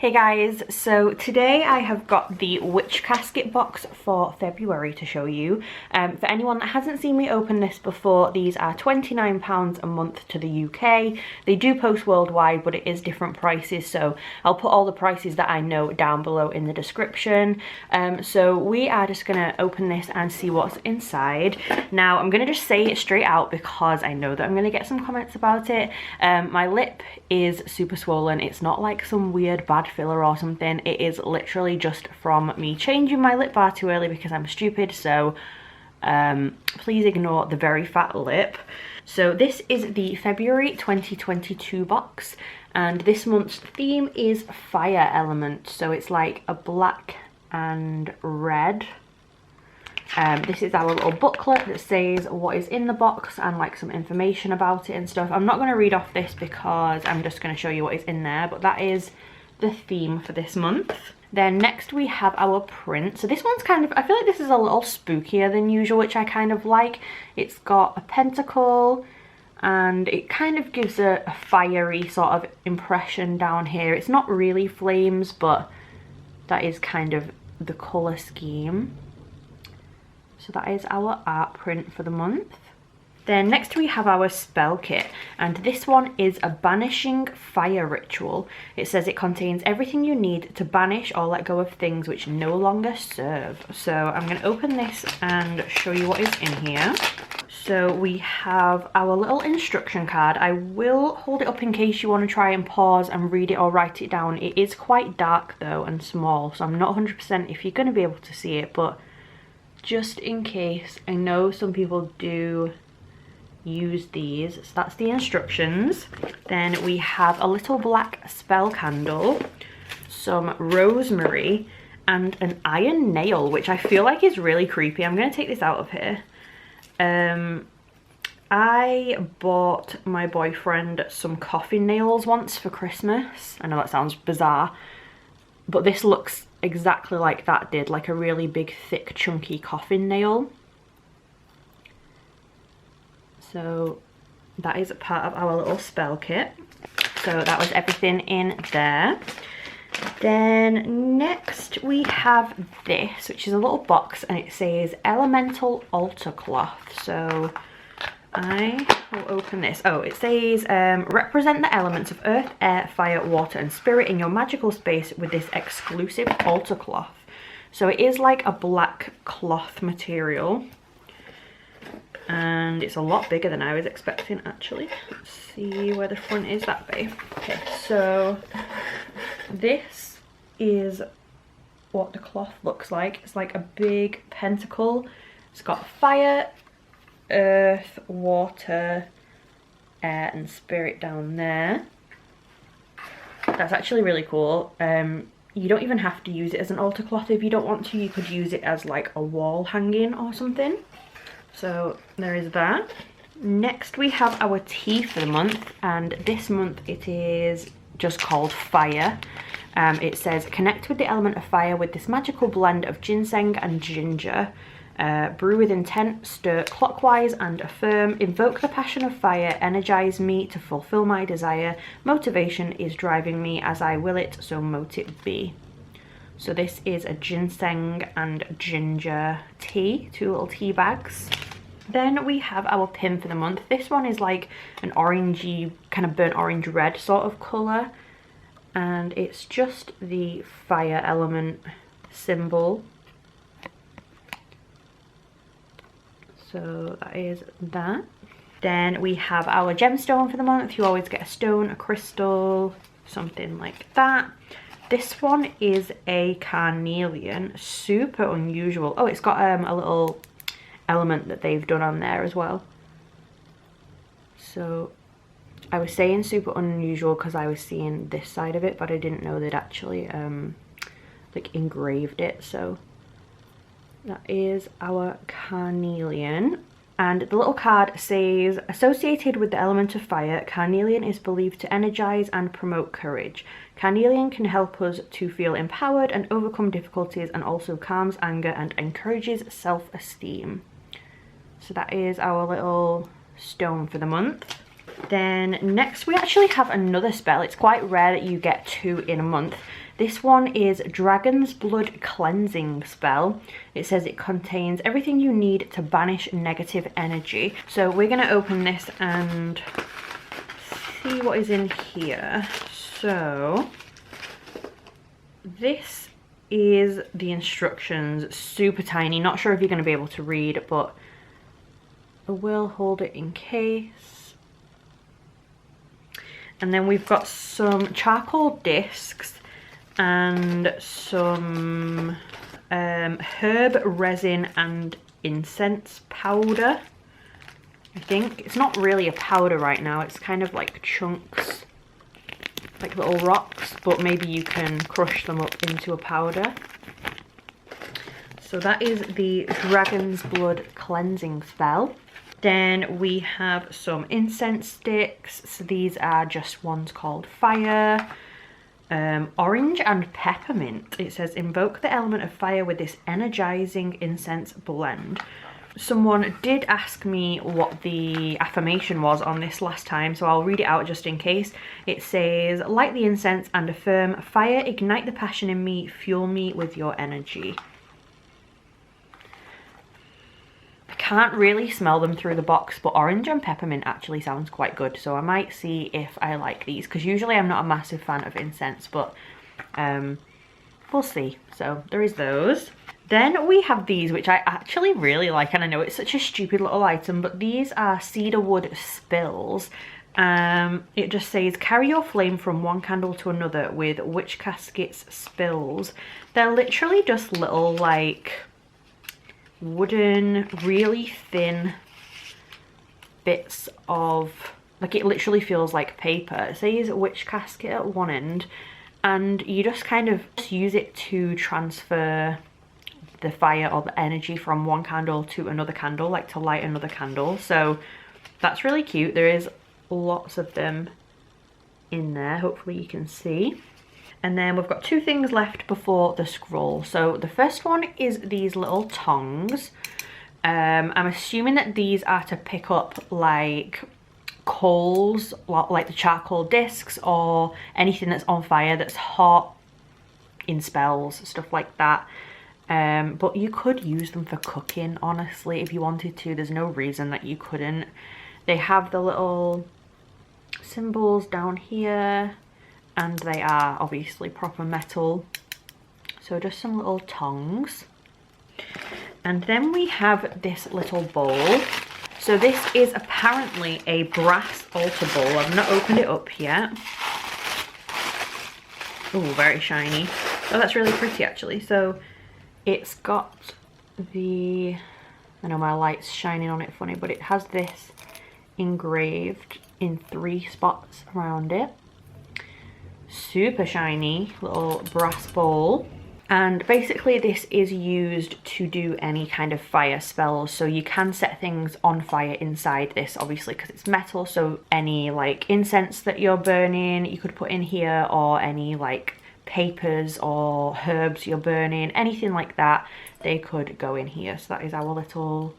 Hey guys, so today I have got the Witch Casket box for February to show you. For anyone that hasn't seen me open this before, these are £29 a month to the UK. They do post worldwide, but it is different prices, so I'll put all the prices that I know down below in the description. So we are just gonna open this and see what's inside. Now I'm gonna just say it straight out because I know that I'm gonna get some comments about it. My lip is super swollen. It's not like some weird bad filler or something. It is literally just from me changing my lip bar too early because I'm stupid, so please ignore the very fat lip. So this is the February 2022 box, and this month's theme is fire element, so it's like a black and red. This is our little booklet that says what is in the box and like some information about it and stuff. I'm not going to read off this because I'm just going to show you what is in there, but that is the theme for this month. Then next we have our print. So this one's kind of, I feel like this is a little spookier than usual, which I kind of like. It's got a pentacle and it kind of gives a fiery sort of impression down here. It's not really flames, but that is kind of the colour scheme. So that is our art print for the month. Then next we have our spell kit, and this one is a banishing fire ritual. It says it contains everything you need to banish or let go of things which no longer serve. So I'm going to open this and show you what is in here. So we have our little instruction card. I will hold it up in case you want to try and pause and read it or write it down. It is quite dark though and small, so I'm not 100% if you're going to be able to see it, but just in case, I know some people do use these. So that's the instructions. Then we have a little black spell candle, some rosemary, and an iron nail, which I feel like is really creepy. I'm going to take this out of here. I bought my boyfriend some coffin nails once for Christmas. I know that sounds bizarre, but this looks exactly like that did, like a really big thick chunky coffin nail. So that is a part of our little spell kit. So that was everything in there. Then next we have this, which is a little box, and it says elemental altar cloth. So I will open this. Oh, it says represent the elements of earth, air, fire, water and spirit in your magical space with this exclusive altar cloth. So it is like a black cloth material, and it's a lot bigger than I was expecting actually. Let's see where the front is. That way. Okay, so this is what the cloth looks like. It's like a big pentacle. It's got fire, earth, water, air and spirit down there. That's actually really cool. You don't even have to use it as an altar cloth if you don't want to. You could use it as like a wall hanging or something. So there is that. Next we have our tea for the month, and this month it is just called fire. It says connect with the element of fire with this magical blend of ginseng and ginger. Brew with intent, stir clockwise and affirm, invoke the passion of fire, energize me to fulfill my desire, motivation is driving me as I will it, so mote it be. So this is a ginseng and ginger tea, 2 little tea bags. Then we have our pin for the month. This one is like an orangey, kind of burnt orange red sort of colour, and it's just the fire element symbol. So that is that. Then we have our gemstone for the month. You always get a stone, a crystal, something like that. This one is a carnelian, super unusual. Oh, it's got a little element that they've done on there as well. So I was saying super unusual because I was seeing this side of it, but I didn't know they'd actually like engraved it. So that is our carnelian. And the little card says, associated with the element of fire, carnelian is believed to energize and promote courage. Carnelian can help us to feel empowered and overcome difficulties, and also calms anger and encourages self-esteem. So that is our little stone for the month. Then next we actually have another spell. It's quite rare that you get 2 in a month. This one is Dragon's Blood Cleansing Spell. It says it contains everything you need to banish negative energy. So we're going to open this and see what is in here. So this is the instructions, super tiny. Not sure if you're going to be able to read, but I will hold it in case. And then we've got some charcoal discs and some herb resin and incense powder. I think it's not really a powder right now, it's kind of like chunks, like little rocks, but maybe you can crush them up into a powder. So that is the Dragon's Blood Cleansing Spell. Then we have some incense sticks. So these are just ones called fire. Orange and peppermint. It says invoke the element of fire with this energizing incense blend. Someone did ask me what the affirmation was on this last time, so I'll read it out just in case. It says, light the incense and affirm, fire, ignite the passion in me, fuel me with your energy. I can't really smell them through the box, but orange and peppermint actually sounds quite good, so I might see if I like these, because usually I'm not a massive fan of incense, but we'll see. So there is those. Then we have these, which I actually really like, and I know it's such a stupid little item, but these are cedar wood spills. It just says, carry your flame from one candle to another with witch caskets spills. They're literally just little, like, wooden, really thin bits of, like, it literally feels like paper. It says witch casket at one end, and you just kind of use it to transfer the fire or the energy from one candle to another candle, like to light another candle. So that's really cute. There is lots of them in there, hopefully you can see. And then we've got two things left before the scroll. So the first one is these little tongs. I'm assuming that these are to pick up like coals, like the charcoal discs or anything that's on fire that's hot in spells, stuff like that. But you could use them for cooking, honestly, if you wanted to. There's no reason that you couldn't. They have the little symbols down here, and they are obviously proper metal. So just some little tongs. And then we have this little bowl. So this is apparently a brass altar bowl. I've not opened it up yet. Oh, very shiny. Oh, that's really pretty actually. So it's got the, I know my light's shining on it funny, but it has this engraved in 3 spots around it. Super shiny little brass bowl. And basically this is used to do any kind of fire spells. So you can set things on fire inside this, obviously, because it's metal. So any like incense that you're burning, you could put in here, or any like papers or herbs you're burning, anything like that, they could go in here. So that is our little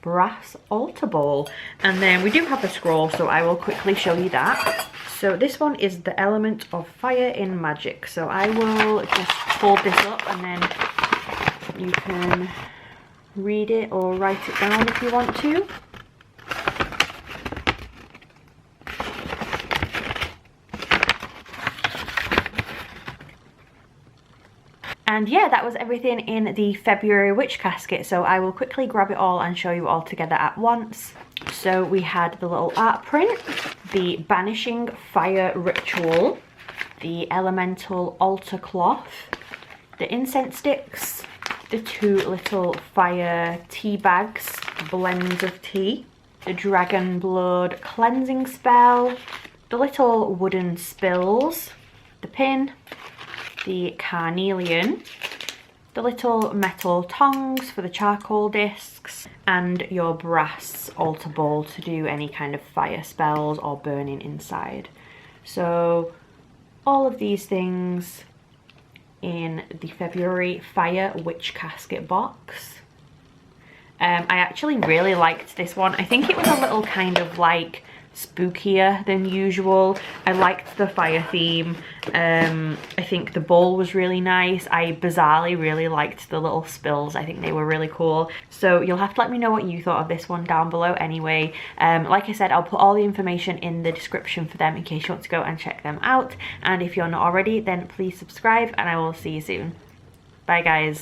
brass altar bowl. And then we do have a scroll, so I will quickly show you that. So this one is the element of fire in magic. So I will just fold this up and then you can read it or write it down if you want to. And yeah, that was everything in the February witch casket. So I will quickly grab it all and show you all together at once. So we had the little art print, the banishing fire ritual, the elemental altar cloth, the incense sticks, the 2 little fire tea bags, blends of tea, the dragon blood cleansing spell, the little wooden spills, the pin, the carnelian, the little metal tongs for the charcoal discs, and your brass altar bowl to do any kind of fire spells or burning inside. So all of these things in the February Fire Witch Casket box. I actually really liked this one. I think it was a little kind of like spookier than usual. I liked the fire theme. I think the bowl was really nice. I bizarrely really liked the little spills. I think they were really cool. So you'll have to let me know what you thought of this one down below anyway. Like I said, I'll put all the information in the description for them in case you want to go and check them out. And if you're not already, then please subscribe, and I will see you soon. Bye guys.